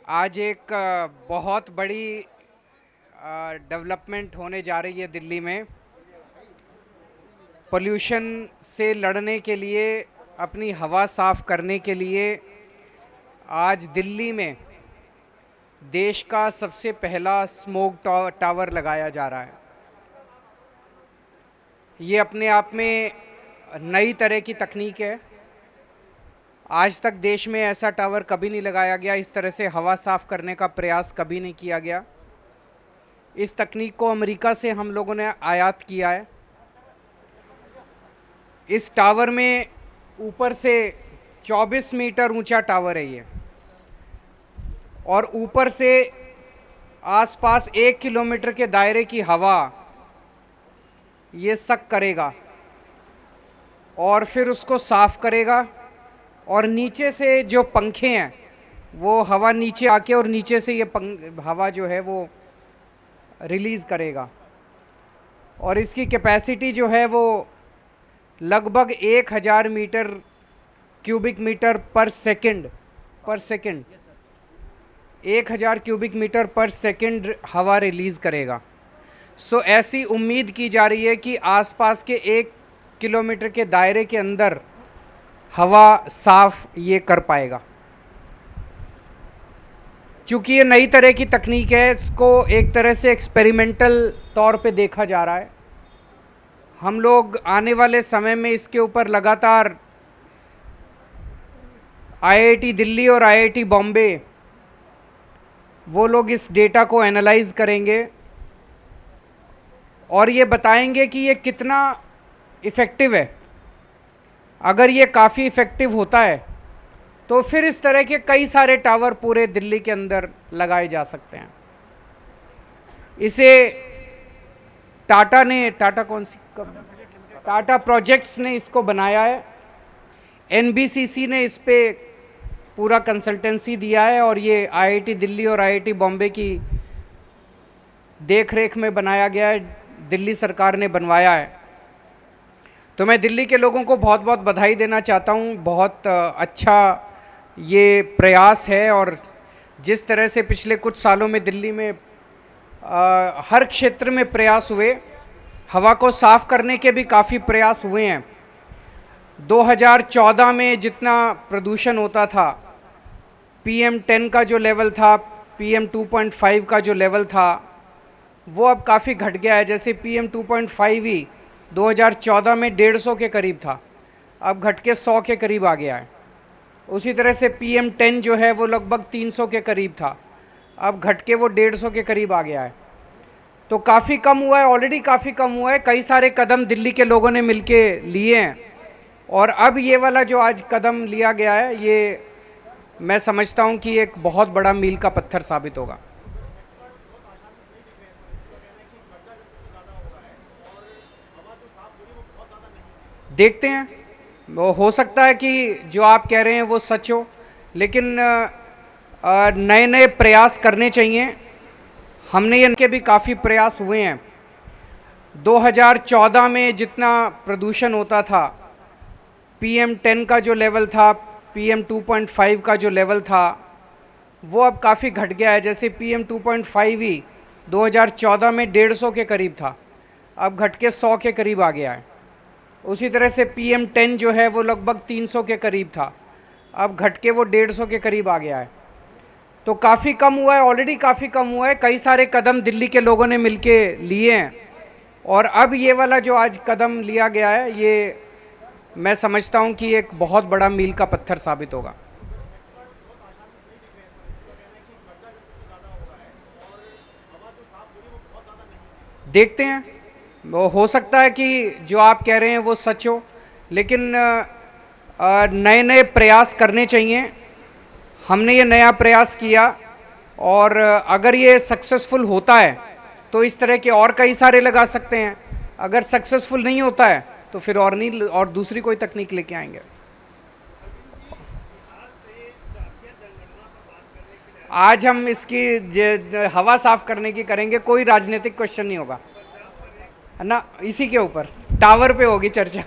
आज एक बहुत बड़ी डेवलपमेंट होने जा रही है दिल्ली में। पोल्यूशन से लड़ने के लिए, अपनी हवा साफ करने के लिए आज दिल्ली में देश का सबसे पहला स्मोक टावर लगाया जा रहा है। ये अपने आप में नई तरह की तकनीक है। आज तक देश में ऐसा टावर कभी नहीं लगाया गया, इस तरह से हवा साफ करने का प्रयास कभी नहीं किया गया। इस तकनीक को अमेरिका से हम लोगों ने आयात किया है। इस टावर में ऊपर से 24 मीटर ऊंचा टावर है ये, और ऊपर से आसपास 1 किलोमीटर के दायरे की हवा ये सक करेगा और फिर उसको साफ करेगा। और नीचे से जो पंखे हैं वो हवा नीचे आके और नीचे से ये हवा जो है वो रिलीज़ करेगा। और इसकी कैपेसिटी जो है वो लगभग 1000 मीटर क्यूबिक मीटर पर सेकंड 1000 क्यूबिक मीटर पर सेकंड हवा रिलीज़ करेगा। सो ऐसी उम्मीद की जा रही है कि आसपास के 1 किलोमीटर के दायरे के अंदर हवा साफ ये कर पाएगा। क्योंकि ये नई तरह की तकनीक है, इसको एक तरह से एक्सपेरिमेंटल तौर पे देखा जा रहा है। हम लोग आने वाले समय में इसके ऊपर लगातार आईआईटी दिल्ली और आईआईटी बॉम्बे वो लोग इस डेटा को एनालाइज करेंगे और ये बताएंगे कि ये कितना इफ़ेक्टिव है। अगर ये काफ़ी इफ़ेक्टिव होता है तो फिर इस तरह के कई सारे टावर पूरे दिल्ली के अंदर लगाए जा सकते हैं। इसे टाटा प्रोजेक्ट्स ने इसको बनाया है। एनबीसीसी ने इस पे पूरा कंसल्टेंसी दिया है और ये आईआईटी दिल्ली और आईआईटी बॉम्बे की देख रेख में बनाया गया है, दिल्ली सरकार ने बनवाया है। तो मैं दिल्ली के लोगों को बहुत बहुत बधाई देना चाहता हूँ। बहुत अच्छा ये प्रयास है और जिस तरह से पिछले कुछ सालों में दिल्ली में हर क्षेत्र में प्रयास हुए, हवा को साफ करने के भी काफ़ी प्रयास हुए हैं। 2014 में जितना प्रदूषण होता था, PM10 का जो लेवल था, PM2.5 का जो लेवल था, वो अब काफ़ी घट गया है। जैसे PM2.5 ही 2014 में 150 के करीब था, अब घट के 100 के करीब आ गया है। उसी तरह से PM10 जो है वो लगभग 300 के करीब था, अब घट के वो 150 के करीब आ गया है। तो काफ़ी कम हुआ है, ऑलरेडी काफ़ी कम हुआ है। कई सारे कदम दिल्ली के लोगों ने मिलके लिए हैं और अब ये वाला जो आज कदम लिया गया है, ये मैं समझता हूँ कि एक बहुत बड़ा मील का पत्थर साबित होगा। देखते हैं, वो हो सकता है कि जो आप कह रहे हैं वो सच हो, लेकिन नए नए प्रयास करने चाहिए। हमने इनके भी काफ़ी प्रयास हुए हैं। 2014 में जितना प्रदूषण होता था, PM10 का जो लेवल था, PM2.5 का जो लेवल था, वो अब काफ़ी घट गया है। जैसे PM2.5 ही 2014 में 150 के करीब था, अब घट के 100 के करीब आ गया है। उसी तरह से PM10 जो है वो लगभग 300 के करीब था, अब घट के वो 150 के करीब आ गया है। तो काफ़ी कम हुआ है, ऑलरेडी काफ़ी कम हुआ है। कई सारे कदम दिल्ली के लोगों ने मिलके लिए हैं और अब ये वाला जो आज कदम लिया गया है, ये मैं समझता हूँ कि एक बहुत बड़ा मील का पत्थर साबित होगा। देखते हैं, वो हो सकता है कि जो आप कह रहे हैं वो सच हो, लेकिन नए नए प्रयास करने चाहिए। हमने ये नया प्रयास किया और अगर ये सक्सेसफुल होता है तो इस तरह के और कई सारे लगा सकते हैं। अगर सक्सेसफुल नहीं होता है तो फिर और नहीं, और दूसरी कोई तकनीक लेके आएंगे। आज हम इसकी हवा साफ करने की करेंगे, कोई राजनीतिक क्वेश्चन नहीं होगा, है ना। इसी के ऊपर टावर पे होगी चर्चा,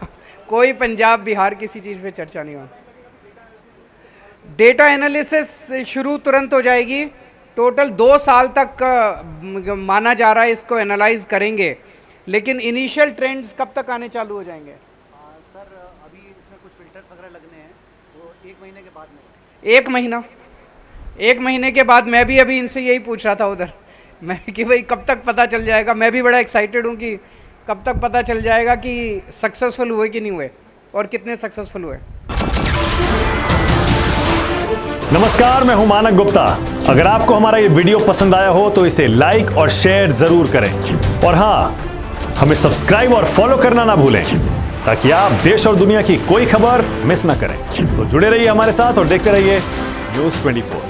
कोई पंजाब बिहार किसी चीज़ पे चर्चा नहीं होगी। डेटा एनालिसिस शुरू तुरंत हो जाएगी। टोटल 2 साल तक माना जा रहा है इसको एनालाइज करेंगे, लेकिन इनिशियल ट्रेंड्स कब तक आने चालू हो जाएंगे? सर अभी इसमें कुछ फिल्टर्स वगैरह लगने हैं, तो 1 महीने के बाद में। 1 महीना? 1 महीने के बाद? मैं भी अभी इनसे यही पूछ रहा था उधर, मैं कि भाई कब तक पता चल जाएगा। मैं भी बड़ा एक्साइटेड हूँ कि कब तक पता चल जाएगा कि सक्सेसफुल हुए कि नहीं हुए और कितने सक्सेसफुल हुए। नमस्कार, मैं हूं मानक गुप्ता। अगर आपको हमारा ये वीडियो पसंद आया हो तो इसे लाइक और शेयर जरूर करें, और हां, हमें सब्सक्राइब और फॉलो करना ना भूलें ताकि आप देश और दुनिया की कोई खबर मिस ना करें। तो जुड़े रहिए हमारे साथ और देखते रहिए न्यूज़ 24।